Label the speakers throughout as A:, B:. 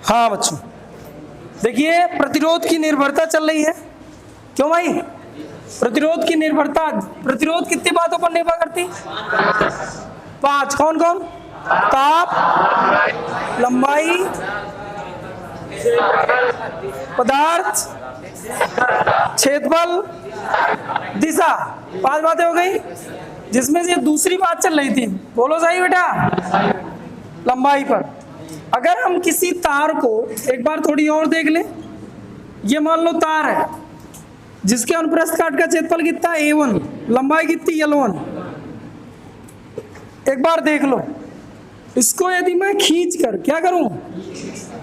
A: हाँ बच्चों, देखिए प्रतिरोध की निर्भरता चल रही है। क्यों भाई? प्रतिरोध की निर्भरता, प्रतिरोध कितनी बातों पर निर्भर करती? 5। कौन कौन? ताप, लंबाई, पदार्थ, क्षेत्रफल, दिशा। 5 बातें हो गई, जिसमें से दूसरी बात चल रही थी, बोलो सही बेटा, लंबाई पर। अगर हम किसी तार को एक बार थोड़ी और देख लें, ये मान लो तार है जिसके अनुप्रस्थ काट का क्षेत्रफल कितना है A1, लंबाई कितनी L1। एक बार देख लो, इसको यदि मैं खींच कर क्या करूं,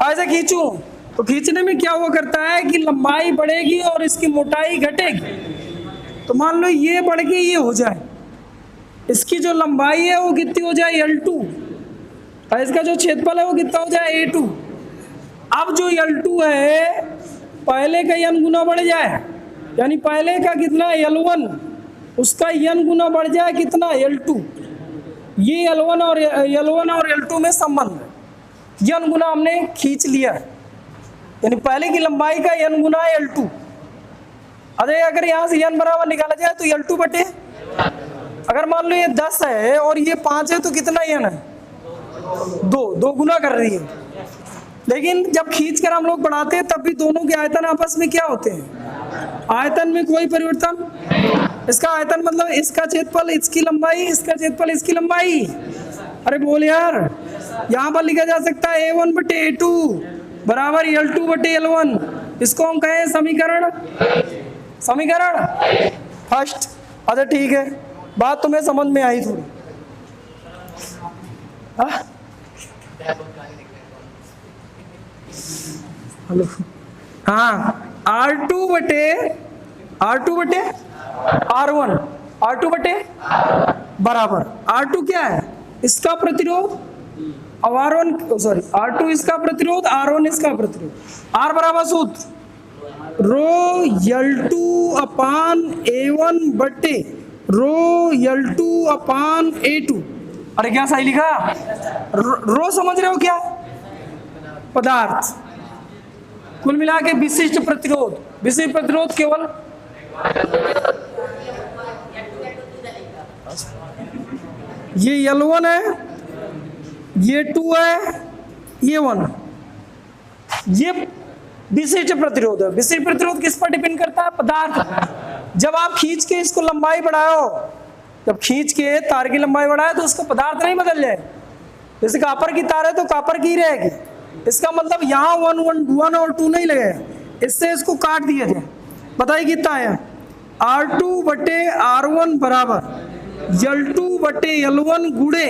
A: ऐसे खींचूं, तो खींचने में क्या हुआ करता है कि लंबाई बढ़ेगी और इसकी मोटाई घटेगी। तो मान लो ये बढ़ के ये हो जाए, इसकी जो लंबाई है वो कितनी हो जाए L2, और इसका जो क्षेत्रफल है वो कितना हो जाए A2। अब जो L2 है पहले का n गुना बढ़ जाए, यानी पहले का कितना L1, उसका n गुना बढ़ जाए कितना L2। ये L1 और L2 में संबंध है, n गुना हमने खींच लिया, यानी पहले की लंबाई का n गुना है L2। अगर यहाँ से n बराबर निकाला जाए तो L2 बटे, अगर मान लो ये 10 है और ये 5 है तो कितना n है? 2 गुना कर रही है। लेकिन जब खींच कर हम लोग बढ़ाते हैं तब भी दोनों के आयतन आपस में क्या होते हैं? आयतन में कोई परिवर्तन। इसका आयतन मतलब इसका क्षेत्रफल इसकी लंबाई, इसका क्षेत्रफल इसकी लंबाई। अरे बोल यार, यहाँ पर लिखा जा सकता है A1 बटे A2 बराबर L2 बटे L1। इसको हम कहें समीकरण फर्स्ट। अच्छा ठीक है, बात तुम्हें समझ में आई थोड़ी? हेलो, हाँ, R2 बटे R1 बटे बराबर R2 क्या है? इसका प्रतिरोध, अब R2 इसका प्रतिरोध, R1 इसका प्रतिरोध। R बराबर सूत्र रो L2 अपान A1 बटे रो L2 अपान A2। अरे क्या सही लिखा? रो समझ रहे हो क्या? पदार्थ। कुल मिला के विशिष्ट प्रतिरोध केवल ये L1 है, ये 2 है, ये 1। ये विशिष्ट प्रतिरोध है। विशिष्ट प्रतिरोध किस पर डिपेंड करता है? पदार्थ। जब आप खींच के इसको लंबाई बढ़ाओ, जब खींच के तार की लंबाई बढ़ाए तो उसका पदार्थ नहीं बदल जाए। जैसे कापर की तार है तो कापर की रहेगी, इसका मतलब यहाँ 1 और 2 नहीं लगे, इससे इसको काट दिया जाए। बताइए कितना है? R2 बटे R1 बराबर L2 बटे L1 गुणे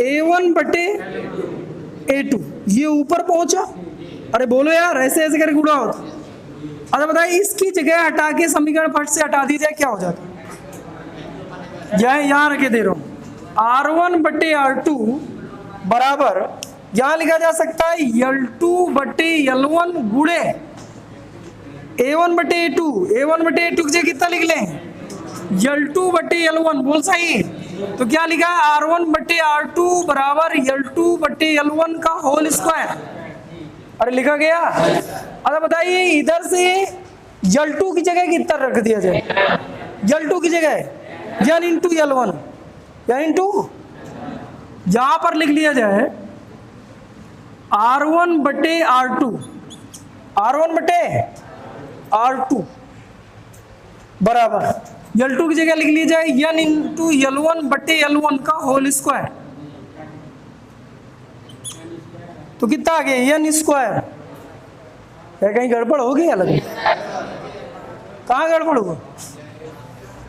A: A1 बटे A2। ये ऊपर पहुंचा। अरे बोलो यार, ऐसे ऐसे करके गुणा होता। अच्छा बताइए, इसकी जगह हटा के समीकरण फट से हटा दी जाए, क्या हो जाता? यहाँ रखे दे रहा हूं, R1 बटे R2 बराबर, यहां लिखा जा सकता है L2 बटे L1 गुणे A1 बटे A2। A1 बटे A2 की जगह कितना लिख लें? L2 बटे L1। बोल सही। तो क्या लिखा है? R1 बटे R2 बराबर L2 बटे L1 का होल स्क्वायर। अरे लिखा गया। अच्छा बताइए, इधर से L2 की जगह कितना रख दिया जाए? L2 की जगह n इंटू L1, या इंटू, यहां पर लिख लिया जाए R1 बटे R2, R1 बटे R2 बराबर L2 की जगह लिख लिया जाए n इंटू L1 बटे L1 का होल स्क्वायर। तो कितना आ गया? n square. कहीं गड़बड़ हो गई? अलग कहाँ गड़बड़ होगा?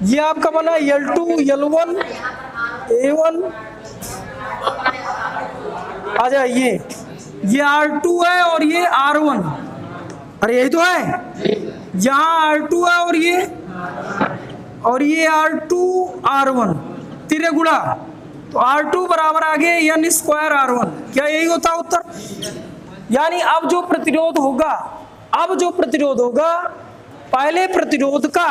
A: ये आपका बना L2 L1 A1। आ जाए, ये R2 है और ये R1। अरे यही तो है, यहाँ R2 है और ये R2 R1 तीरे गुणा, तो R2 बराबर आ गया n स्क्वायर R1। क्या यही होता उत्तर? यानी अब जो प्रतिरोध होगा पहले प्रतिरोध का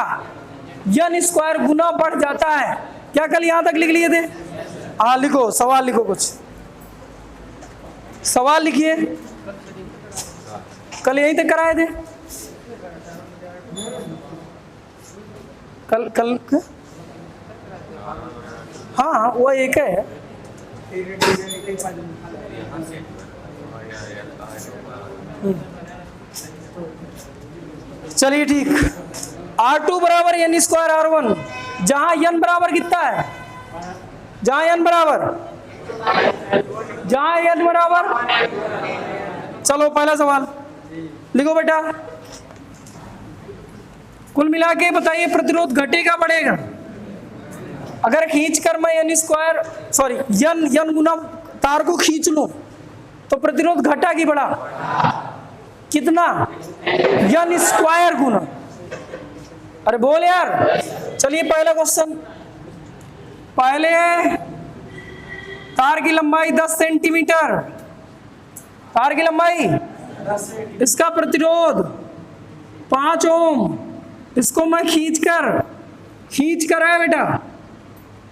A: n स्क्वायर गुना बढ़ जाता है। क्या कल यहां तक लिख लिए थे? हाँ लिखो, सवाल लिखो कुछ। सवाल लिखिए, कल यहीं तक कराए थे। कल कल हाँ वो एक है। चलिए ठीक, R2 बराबर n स्क्वायर R1, जहां n बराबर कितना है, जहां n बराबर, चलो पहला सवाल लिखो बेटा। कुल मिला के बताइए प्रतिरोध घटेगा बढ़ेगा? अगर खींच कर मैं n स्क्वायर सॉरी n गुना तार को खींच लूं तो प्रतिरोध घटा कि बढ़ा? कितना? n स्क्वायर गुना। अरे बोल यार। चलिए पहला क्वेश्चन, पहले तार की लंबाई 10 सेंटीमीटर, तार की लंबाई, इसका प्रतिरोध 5 ओम, इसको मैं खींच कर है बेटा,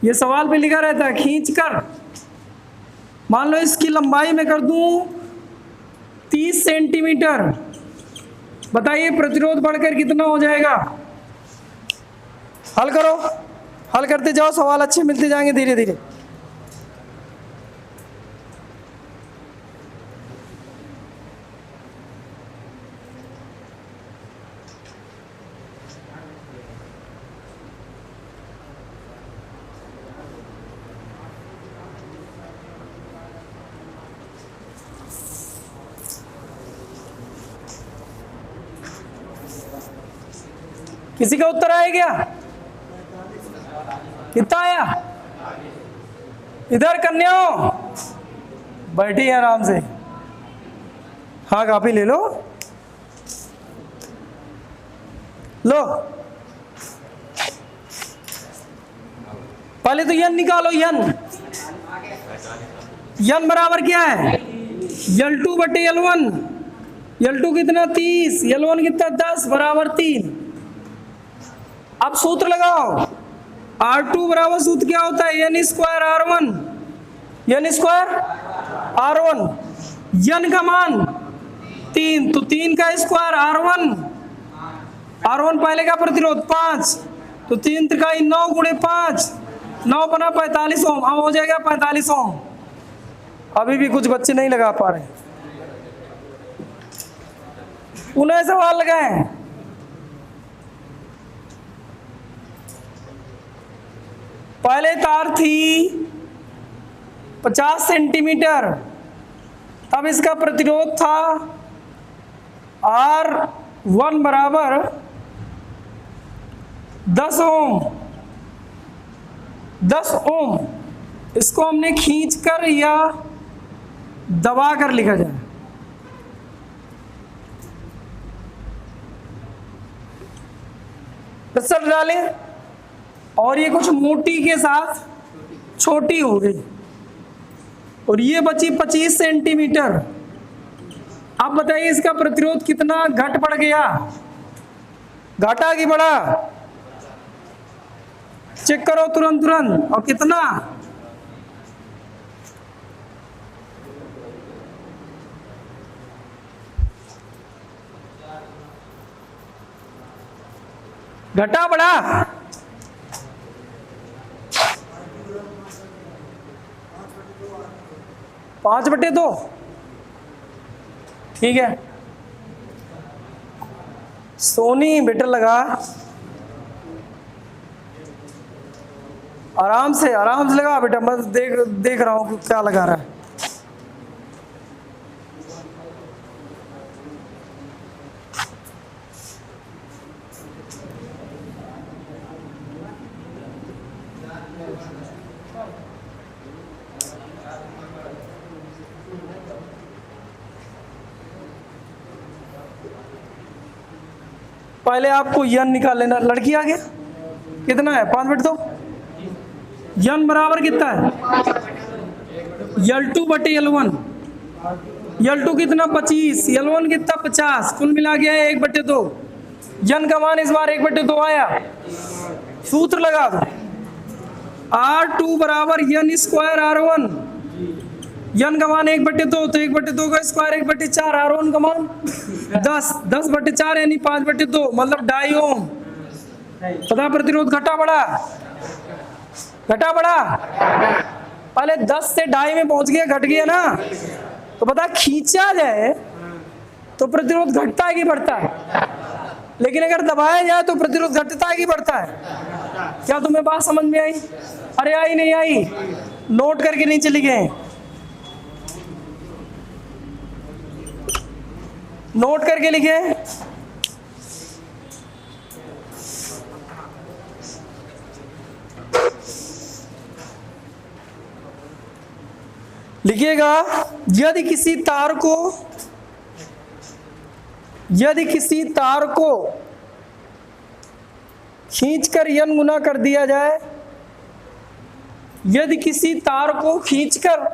A: ये सवाल पे लिखा रहता है खींच कर। मान लो इसकी लंबाई में कर दूं 30 सेंटीमीटर, बताइए प्रतिरोध बढ़कर कितना हो जाएगा? हल करो, हल करते जाओ, सवाल अच्छे मिलते जाएंगे धीरे धीरे। किसी का उत्तर आया क्या? कितना आया? इधर कन्याओं बैठी है आराम से, हाँ कापी ले लो, लो पहले तो n निकालो। n बराबर क्या है? L2 बटे L1, L2 कितना 30, L1 कितना 10 बराबर 3। अब सूत्र लगाओ, R2 बराबर सूत्र क्या होता है? n square R1, n square R1, n का मान 3 तो 3 का स्क्वायर R1 पहले का प्रतिरोध 5 तो 3 त्रिकाई 9 गुणे 5, 9 बना 45 ओम, अब हो जाएगा 45 ओम। अभी भी कुछ बच्चे नहीं लगा पा रहे, उन्हें सवाल लगाए। पहले तार थी 50 सेंटीमीटर, तब इसका प्रतिरोध था R1 बराबर 10 ओम, 10 ओम। इसको हमने खींच कर या दबा कर लिखा जाए। रिजल्ट डालें और ये कुछ मोटी के साथ छोटी हो गई और ये बची 25 सेंटीमीटर। अब बताइए इसका प्रतिरोध कितना घट पड़ गया? घटा कि बढ़ा? चेक करो तुरंत। और कितना? घटा बढ़ा? 5/2। ठीक है, सोनी बेटर लगा, आराम से लगा बेटा, मैं देख रहा हूँ क्या लगा रहा है। पहले आपको n निकाल लेना। लड़की आ गया, कितना है? 5/2। n बराबर कितना है? L2 बटे L1, L2 कितना 25, L1 कितना 50, कुल मिला गया है 1/2। n का मान इस बार 1/2 आया। सूत्र लगा दो, R2 बराबर n स्क्वायर R1, यन का मान 1/2, तो 1/2 का स्क्वायर 1/4, R1 का मान 10, 10/4 यानी 5/2, मतलब 2.5 ओम। पता प्रतिरोध घटा बढ़ा, घटा बढ़ा, पहले 10 से 2.5 में पहुंच गया, घट गया ना। तो पता खींचा जाए तो प्रतिरोध घटता है कि बढ़ता है, लेकिन अगर दबाया जाए तो प्रतिरोध घटता है कि बढ़ता है। क्या तुम्हें बात समझ में आई? अरे आई नहीं आई? नोट करके नीचे लिखे, नोट करके लिखे। लिखिएगा, यदि किसी तार को खींचकर n गुना कर दिया जाए, यदि किसी तार को खींचकर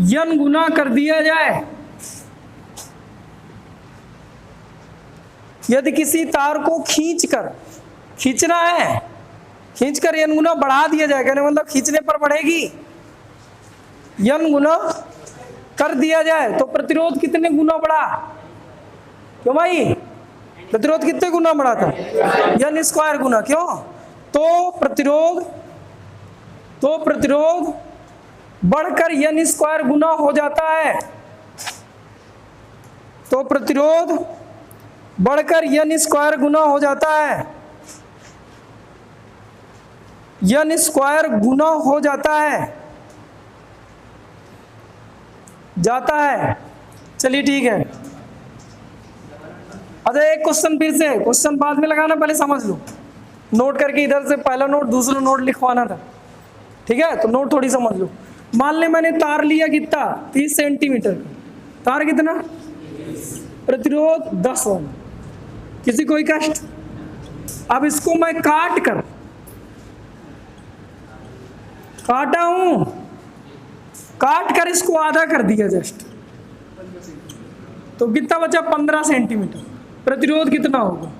A: n गुना कर दिया जाए, यदि किसी तार को खींचना है, खींचकर n गुना बढ़ा दिया जाए, कहने मतलब खींचने पर बढ़ेगी, n गुना कर दिया जाए, तो प्रतिरोध कितने गुना बढ़ा? क्यों भाई? प्रतिरोध कितने गुना बढ़ा था? n स्क्वायर गुना। क्यों? तो प्रतिरोध बढ़कर n स्क्वायर गुना हो जाता है, तो प्रतिरोध बढ़कर n स्क्वायर गुना हो जाता है, n स्क्वायर गुना हो जाता है। चलिए ठीक है। अच्छा एक क्वेश्चन फिर से, क्वेश्चन बाद में लगाना, पहले समझ लो। नोट करके इधर से पहला नोट दूसरा नोट लिखवाना था, ठीक है? तो नोट थोड़ी समझ लो। मान ले मैंने तार लिया कितना, 30 सेंटीमीटर, तार कितना, प्रतिरोध 10 ओम, किसी कोई कष्ट? अब इसको मैं काटा हूं, काट कर इसको आधा कर दिया जस्ट, तो कितना बचा? 15 सेंटीमीटर। प्रतिरोध कितना होगा?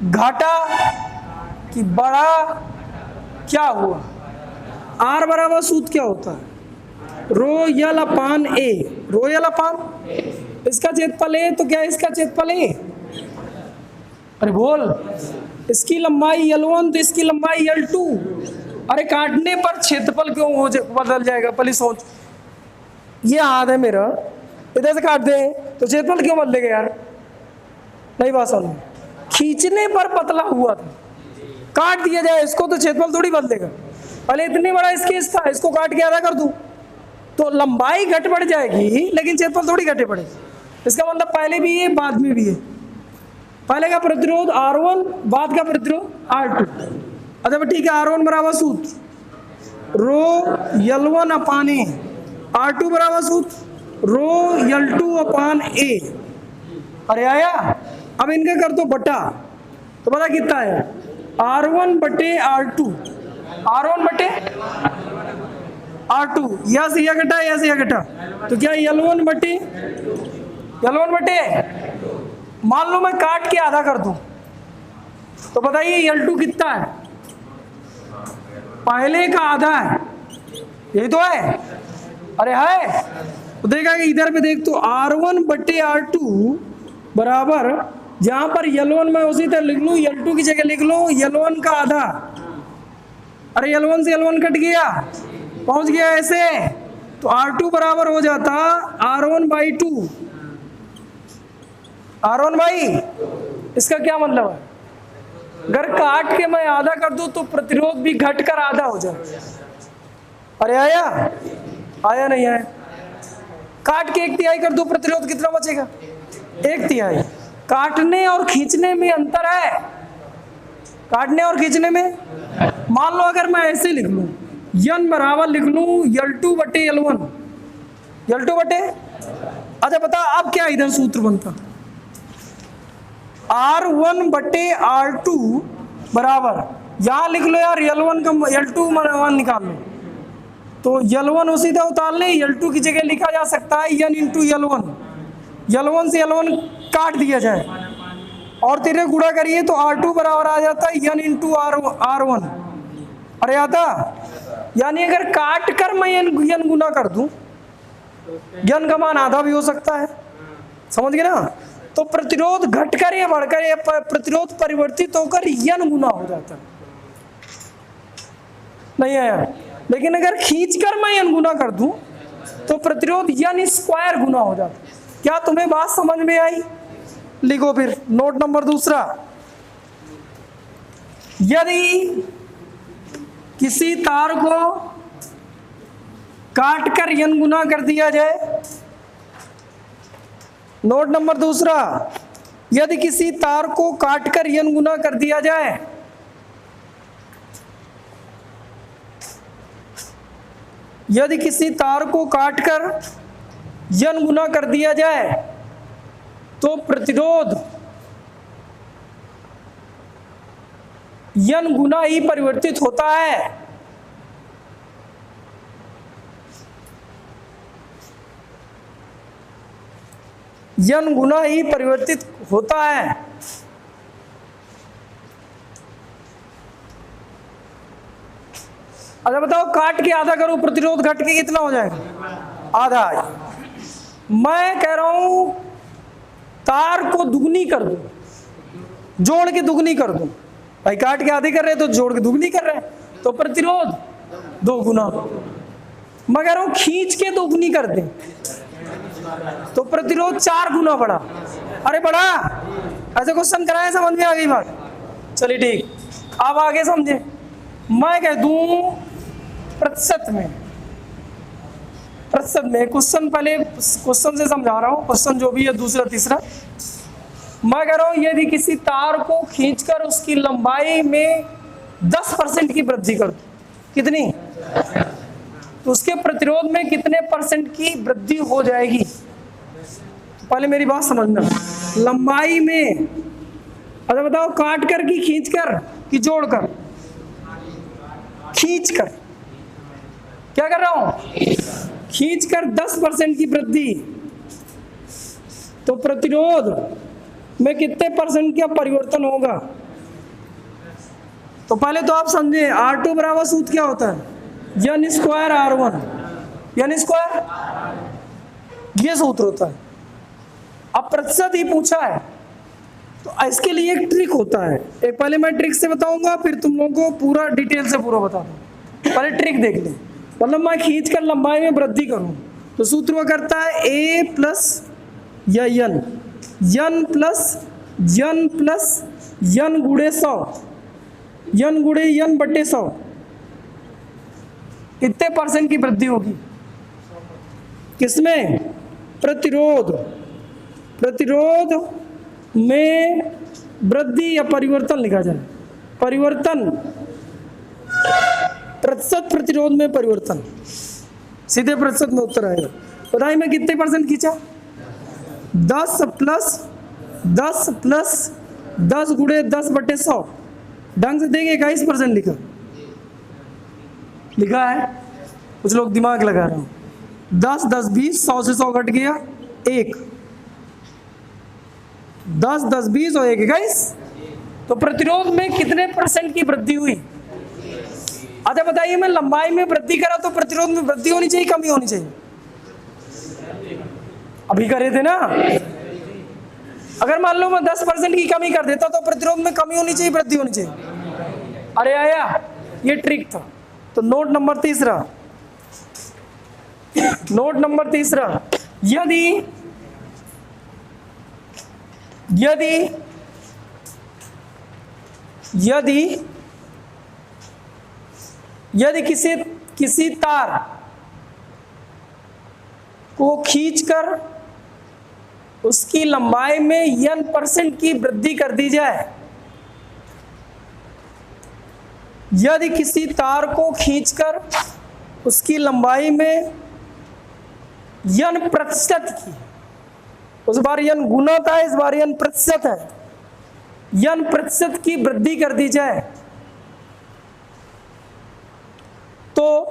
A: घटा कि बढ़ा? क्या हुआ? R बराबर सूत्र क्या होता है? रो यल अपान ए, रो यल अपान, इसका क्षेत्रफल ए, तो क्या इसका क्षेत्रफल ए? अरे बोल, इसकी लंबाई L1 तो इसकी लंबाई L2। अरे काटने पर क्षेत्रफल क्यों बदल जाएगा? पहले सोच, ये हाथ है मेरा, इधर से काट दे तो क्षेत्रफल क्यों बदलेगा यार? नहीं बात समझ। खींचने पर पतला हुआ था, काट दिया जाए इसको तो क्षेत्रफल थोड़ी बदलेगा। पहले इतनी बड़ा स्केच था, इसको काट के आधा कर दूं तो लंबाई घट बढ़ जाएगी, लेकिन क्षेत्रफल थोड़ी घटे पड़ेगी। इसका मतलब पहले भी है बाद में भी है। पहले का प्रतिरोध R1, बाद का प्रतिरोध R2। अच्छा ठीक है, R1 बराबर सूत्र रो L1 अपान ए, R2 बराबर सूत्र रो L2 अपान ए। अरे आया? अब इनका कर दो बटा, तो पता कितना है? R1 बटे R2, R1 बटे R2, या से यह घटा, तो क्या L1 बटे, मान लो मैं काट के आधा कर दूं, तो बताइए L2 कितना है? पहले का आधा है, यही तो है। अरे है, तो देखा कि इधर पे देख, तो R1 बटे R2 बराबर, जहां पर L1 मैं उसी तरह लिख लूं, L2 की जगह लिख लूं L1 का आधा। अरे L1 से L1 कट गया, पहुंच गया ऐसे, तो R2 बराबर हो जाता R1/2। R1/, इसका क्या मतलब है? अगर काट के मैं आधा कर दूं तो प्रतिरोध भी घट कर आधा हो जाए। अरे आया नहीं आया? काट के 1/3 कर दो, प्रतिरोध कितना बचेगा? 1/3। काटने और खींचने में अंतर है, काटने और खींचने में। मान लो अगर मैं ऐसे लिख लूं, n बराबर लिख लूं L2 बटे L1, L2 बटे, अच्छा बता अब क्या इधर सूत्र बनता? R1 बटे R2 बराबर, यहां लिख लो यार L1 का L2 मान निकाल लो, तो L1 उसी तरह उतार ले, L2 की जगह लिखा जा सकता है n इंटू L1, L1 से L1 काट दिया जाए और तेरे गुणा करिए तो R2 बराबर आ जाता है n इंटू R1। अरे आता यानी अगर काट कर मैं यन गुना कर दूं, यन का मान आधा भी हो सकता है, समझ गए ना। तो प्रतिरोध घटकर या बढ़कर या प्रतिरोध परिवर्तित होकर यन गुना हो जाता है, नहीं आया। लेकिन अगर खींचकर मैं यन गुना कर दूं तो प्रतिरोध यन स्क्वायर गुना हो जाता है। क्या तुम्हें बात समझ में आई? लिखो फिर नोट नंबर दूसरा, यदि किसी तार को काटकर यन गुना कर दिया जाए, नोट नंबर दूसरा, यदि किसी तार को काटकर यन गुना कर दिया जाए यदि किसी तार को काटकर यन गुना कर दिया जाए तो प्रतिरोध यन गुना ही परिवर्तित होता है। यन गुना ही परिवर्तित होता है। अच्छा बताओ, काट के आधा करूं, प्रतिरोध घट के कितना हो जाएगा? आधा। मैं कह रहा हूं तार को दुगनी कर दूं, जोड़ के दुगनी कर दूं। भाई काट के आधी कर रहे तो जोड़ के दुगनी कर रहे हैं, तो प्रतिरोध 2 गुना। मैं कह रहा हूं खींच के दुगनी कर दें तो प्रतिरोध 4 गुना बढ़ा। अरे बढ़ा, ऐसे क्वेश्चन कराए, समझ में आ गई बात? चलिए ठीक, अब आगे समझे। मैं कह दूं प्रतिशत में क्वेश्चन, पहले क्वेश्चन से समझा रहा हूं, क्वेश्चन जो भी है दूसरा तीसरा। मैं कह रहा हूं यदि किसी तार को खींचकर उसकी लंबाई में 10% की वृद्धि कर दो, कितनी? तो उसके प्रतिरोध में कितने % की वृद्धि हो जाएगी? तो पहले मेरी बात समझना, लंबाई में। अच्छा बताओ, काट कर कि खींच कर कि जोड़ कर? खींच कर। क्या कर रहा हूं? खींच कर 10% की वृद्धि, तो प्रतिरोध में कितने % का परिवर्तन होगा? तो पहले तो आप समझे, R2 बराबर सूत्र क्या होता है? यन स्क्वायर R1, यन स्क्वायर, ये सूत्र होता है। अब प्रतिशत ही पूछा है तो इसके लिए एक ट्रिक होता है। एक पहले मैं ट्रिक से बताऊंगा, फिर तुम लोगों को पूरा डिटेल से पूरा बता दूं। पहले ट्रिक देख ले। मतलब मैं खींच कर लंबाई में वृद्धि करूं तो सूत्र वो करता है A प्लस या यन, यन प्लस यन गुणे 100, यन गुणे यन बटे 100, कितने % की वृद्धि होगी? किसमें? प्रतिरोध में वृद्धि या परिवर्तन लिखा जाए। परिवर्तन, प्रतिशत प्रतिरोध में परिवर्तन, सीधे प्रतिशत में उत्तर आएगा। बताइए मैं कितने % खींचा? 10 प्लस 10 गुणे 10 बटे 100, ढंग से देंगे 21% लिखा है। कुछ लोग दिमाग लगा रहे हैं। 10 10 20, 100 से 100 घट गया 1, 10 10 20 और 1 21। तो प्रतिरोध में कितने % की वृद्धि हुई? अच्छा बताइए, मैं लंबाई में वृद्धि करा तो प्रतिरोध में वृद्धि होनी चाहिए, कमी होनी चाहिए? अभी करे थे ना। अगर मान लो मैं 10% की कमी कर देता तो प्रतिरोध में कमी होनी चाहिए, वृद्धि होनी चाहिए? अरे आया, ये ट्रिक था। तो नोट नंबर तीसरा, यदि किसी तार को खींचकर उसकी लंबाई में n% की वृद्धि कर दी जाए, यदि किसी तार को खींचकर उसकी लंबाई में n% की, उस बार n गुना था, इस बार n% है, n% की वृद्धि कर दी जाए तो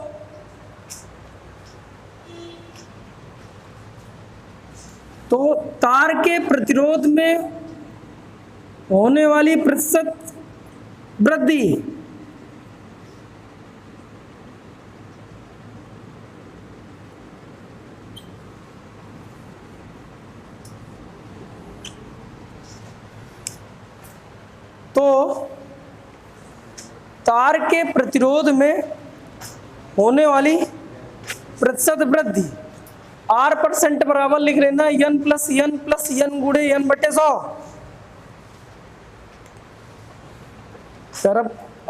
A: तार के प्रतिरोध में होने वाली प्रतिशत वृद्धि तो तार के प्रतिरोध में होने वाली प्रतिशत वृद्धि R% बराबर लिख लेना n प्लस n गुणे n बटे 100। सर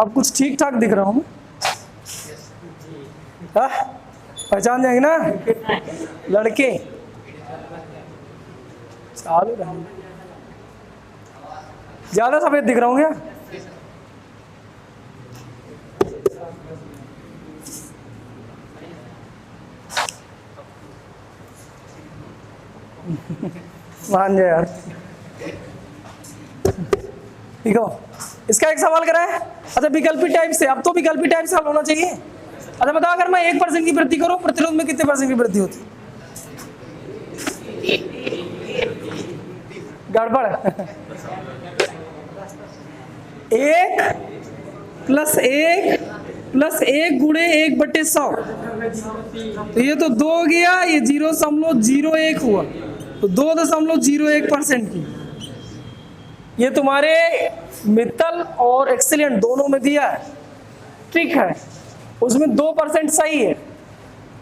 A: अब कुछ ठीक ठाक दिख रहा हूँ, पहचान जाएंगे ना लड़के? चालू रहेंगे। ज्यादा सफेद दिख रहा हूँ क्या? मान जाए यार। ठीक हो, इसका एक सवाल करा है। अच्छा विकल्पी टाइप से, अब तो विकल्पी टाइप से हल होना चाहिए। अच्छा बताओ, अगर मैं 1% की वृद्धि करूं, प्रतिरोध में कितने % की वृद्धि होती? गड़बड़। 1 प्लस 1 गुणे 1 बटे 100, तो ये तो 2 गया, ये 0.01 हुआ, तो 2.01% की। ये तुम्हारे मित्तल और एक्सीलेंट दोनों में दिया है, ठीक है, उसमें 2% सही है।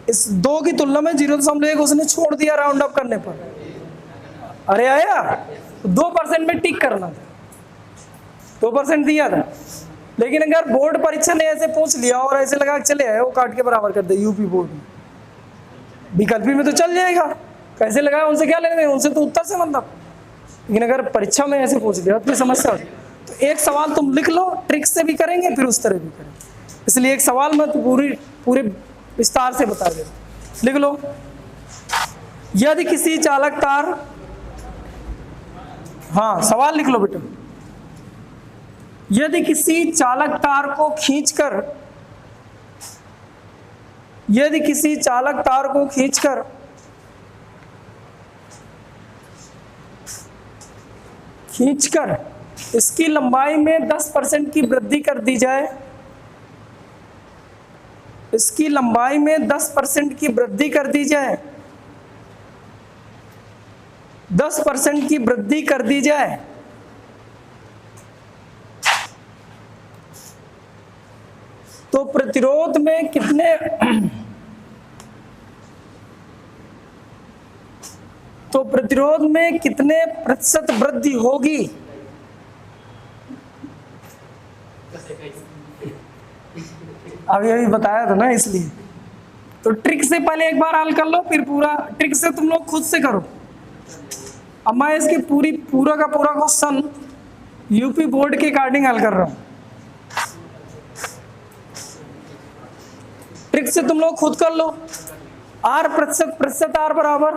A: इस 2 की तुलना में 0.1 उसने छोड़ दिया राउंड अप करने पर। अरे आया, 2% में टिक करना था, 2% दिया था। लेकिन अगर बोर्ड परीक्षा ने ऐसे पूछ लिया और ऐसे लगा के चले आए, वो काट के बराबर कर दे यूपी बोर्ड में, विकल्पी में तो चल जाएगा, कैसे लगाया उनसे क्या लेने, उनसे तो उत्तर से मतलब। लेकिन अगर परीक्षा में ऐसे पूछ लिया तो समस्या हो, तो एक सवाल तुम लिख लो, ट्रिक से भी करेंगे फिर उस तरह भी करेंगे, इसलिए एक सवाल में तो पूरे विस्तार से बता दे। लिख लो, यदि किसी चालक तार, हाँ सवाल लिख लो बेटा, यदि किसी चालक तार को खींचकर इसकी लंबाई में 10% की वृद्धि कर दी जाए, इसकी लंबाई में 10% की वृद्धि कर दी जाए, 10% की वृद्धि कर दी जाए, तो प्रतिरोध में कितने प्रतिशत वृद्धि होगी? अभी बताया था ना, इसलिए तो ट्रिक से पहले एक बार हल कर लो, फिर पूरा ट्रिक से तुम लोग खुद से करो। अब मैं इसकी पूरा का पूरा क्वेश्चन यूपी बोर्ड के अकॉर्डिंग हल कर रहा हूं, ट्रिक से तुम लोग खुद कर लो। R प्रतिशत R बराबर